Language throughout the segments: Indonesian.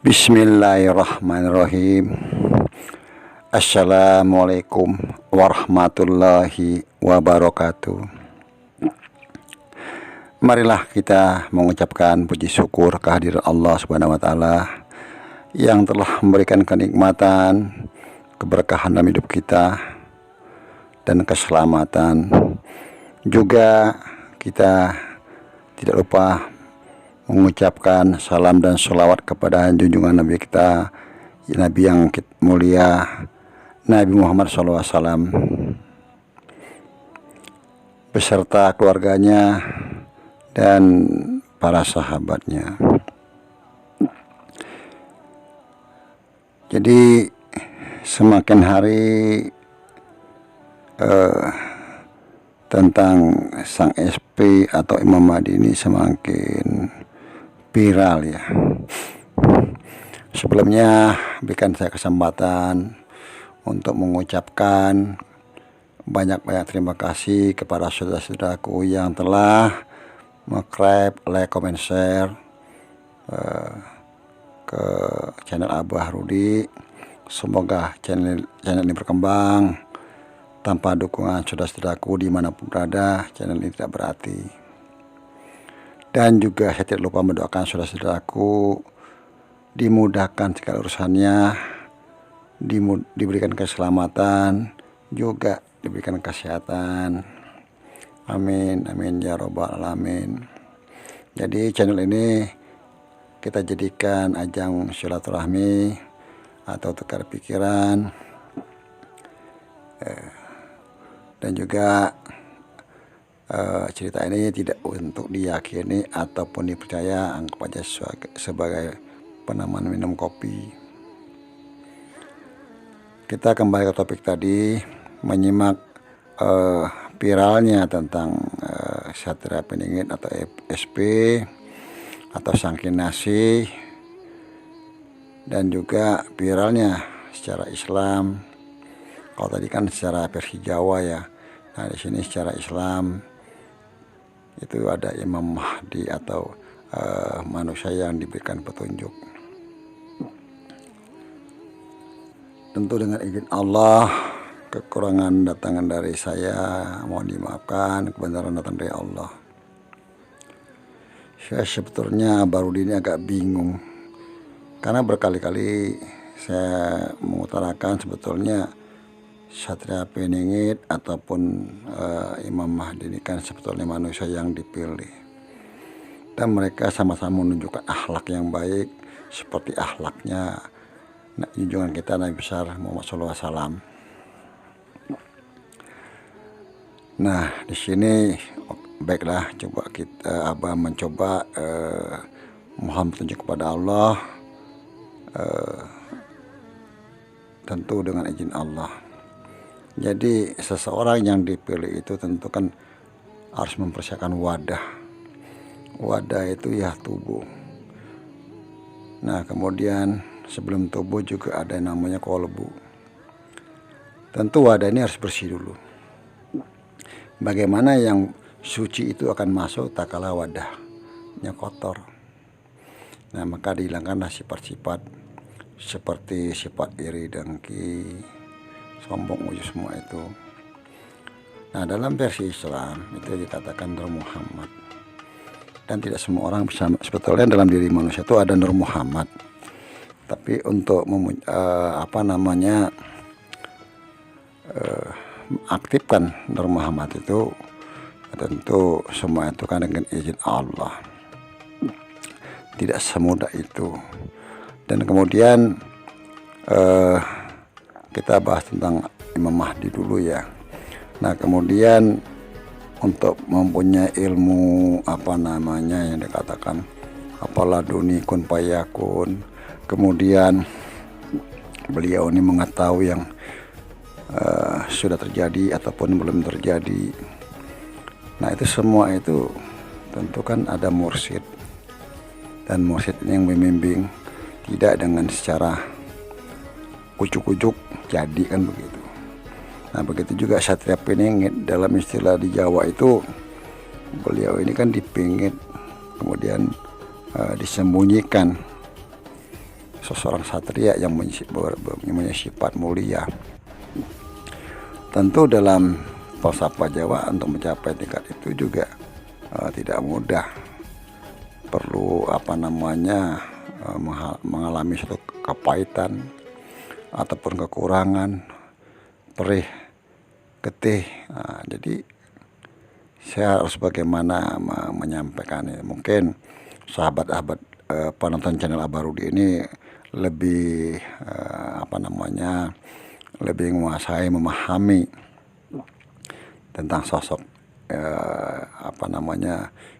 Bismillahirrahmanirrahim. Assalamualaikum warahmatullahi wabarakatuh. Marilah kita mengucapkan puji syukur kehadiran Allah Subhanahu wa taala yang telah memberikan kenikmatan, keberkahan dalam hidup kita dan keselamatan. Juga kita tidak lupa mengucapkan salam dan sholawat kepada junjungan Nabi kita, Nabi yang mulia, Nabi Muhammad SAW, beserta keluarganya dan para sahabatnya. Jadi semakin hari tentang sang SP atau Imam Mahdi ini semakin viral ya. Sebelumnya berikan saya kesempatan untuk mengucapkan banyak-banyak terima kasih kepada saudara-saudaraku yang telah subscribe, like, comment, share ke channel Abah Rudi. Semoga channel ini berkembang. Tanpa dukungan saudara-saudaraku dimanapun berada, channel ini tidak berarti. Dan juga saya tidak lupa mendoakan saudara-saudaraku dimudahkan segala urusannya, diberikan keselamatan, juga diberikan kesehatan. Amin, amin ya robbal alamin. Jadi channel ini kita jadikan ajang silaturahmi atau tukar pikiran, dan juga cerita ini tidak untuk diyakini ataupun dipercaya, anggap aja sebagai penaman minum kopi. Kita kembali ke topik tadi, menyimak viralnya tentang Satria Peningit atau SP atau Sangkinasi, dan juga viralnya secara Islam. Kalau tadi kan secara versi Jawa ya, nah di sini secara Islam itu ada Imam Mahdi atau manusia yang diberikan petunjuk. Tentu dengan izin Allah, kekurangan datangan dari saya mohon dimaafkan, kebenaran datang dari Allah. Saya sebetulnya baru ini agak bingung karena berkali-kali saya mengutarakan sebetulnya Satria Peningit ataupun Imam Mahdi ini kan sebetulnya manusia yang dipilih, dan mereka sama-sama menunjukkan akhlak yang baik seperti akhlaknya junjungan kita Nabi besar Muhammad SAW. Nah di sini baiklah, coba kita Abah mencoba mohon petunjuk kepada Allah, tentu dengan izin Allah. Jadi seseorang yang dipilih itu tentu kan harus mempersiapkan wadah. Wadah itu ya tubuh. Nah kemudian sebelum tubuh juga ada yang namanya kolbu. Tentu wadah ini harus bersih dulu. Bagaimana yang suci itu akan masuk tak kala wadahnya kotor. Nah maka dihilangkanlah sifat-sifat seperti sifat iri, dengki, sombong, ujub, semua itu. Nah dalam versi Islam itu dikatakan Nur Muhammad, dan tidak semua orang bisa, sebetulnya dalam diri manusia itu ada Nur Muhammad, tapi untuk aktifkan Nur Muhammad itu tentu semua itu kan dengan izin Allah, tidak semudah itu. Dan kemudian kita bahas tentang Imam Mahdi dulu ya. Nah kemudian untuk mempunyai ilmu yang dikatakan apalah duni kun payakun, kemudian beliau ini mengetahui yang sudah terjadi ataupun belum terjadi. Nah itu semua itu tentu kan ada mursyid, dan mursyid ini yang membimbing, tidak dengan secara ujuk-ujuk jadi kan begitu. Nah begitu juga Satria Peningit, dalam istilah di Jawa itu beliau ini kan dipingit, kemudian disembunyikan seseorang satria yang mempunyai sifat mulia. Tentu dalam falsafah Jawa untuk mencapai tingkat itu juga tidak mudah, perlu mengalami suatu kepahitan ataupun kekurangan, perih, getih. Jadi saya harus bagaimana menyampaikan ini. Mungkin sahabat-sahabat penonton channel Abah Rudi ini lebih lebih menguasai, memahami tentang sosok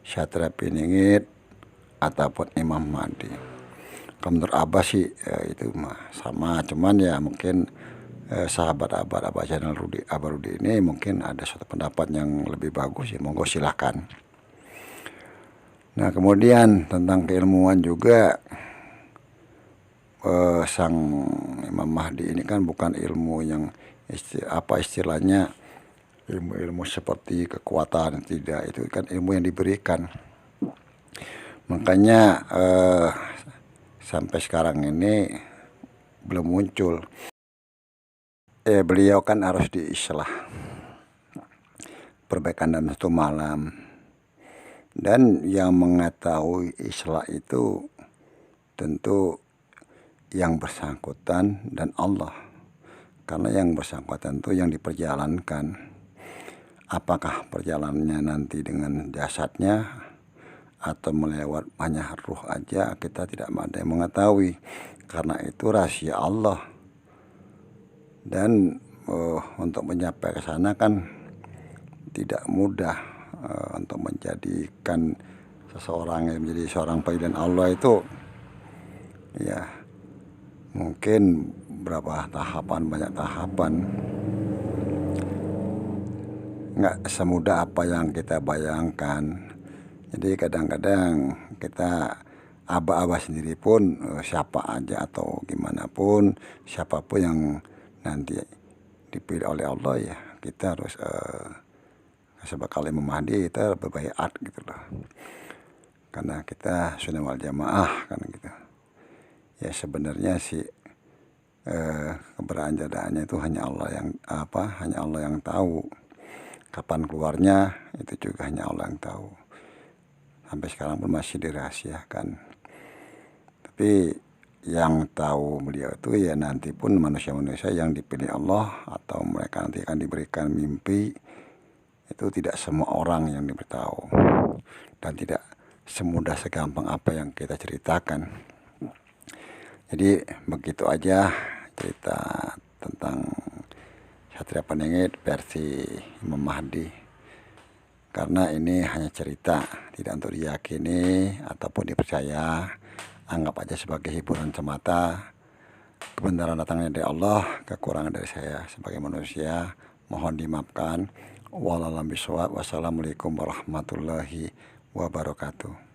Satria Piningit ataupun Imam Mahdi. Kalau menurut Abah sih itu sama, cuman ya mungkin sahabat Abah channel Abah Rudi ini mungkin ada suatu pendapat yang lebih bagus, ya monggo silahkan. Nah, kemudian tentang keilmuan juga, sang Imam Mahdi ini kan bukan ilmu yang istilahnya ilmu seperti kekuatan, tidak, itu kan ilmu yang diberikan. Makanya sampai sekarang ini belum muncul. Beliau kan harus diislah, perbaikan dalam satu malam, dan yang mengetahui islah itu tentu yang bersangkutan dan Allah, karena yang bersangkutan itu yang diperjalankan. Apakah perjalanannya nanti dengan jasadnya atau melewat hanya ruh aja, kita tidak ada yang mengetahui, karena itu rahasia Allah. Dan untuk mencapai ke sana kan tidak mudah. Untuk menjadikan seseorang yang menjadi seorang panggilan Allah itu ya mungkin berapa tahapan, banyak tahapan, nggak semudah apa yang kita bayangkan. Jadi kadang-kadang kita Abah sendiri pun siapa aja atau gimana pun, siapapun yang nanti dipilih oleh Allah, ya kita harus sebagai Imam Mahdi kita berbaiat gitu loh, karena kita sunnah wal jamaah kan gitu. Ya sebenarnya sih keberadaannya itu hanya Allah yang tahu. Kapan keluarnya itu juga hanya Allah yang tahu. Sampai sekarang pun masih dirahasiakan. Tapi yang tahu beliau itu ya nanti pun manusia-manusia yang dipilih Allah atau mereka nanti akan diberikan mimpi, itu tidak semua orang yang diberitahu dan tidak semudah segampang apa yang kita ceritakan. Jadi begitu aja cerita tentang Satria Piningit versi Imam Mahdi, karena ini hanya cerita, tidak untuk diyakini ataupun dipercaya. Anggap aja sebagai hiburan semata. Kebenaran datangnya dari Allah, kekurangan dari saya sebagai manusia mohon dimaafkan. Wassalamualaikum warahmatullahi wabarakatuh.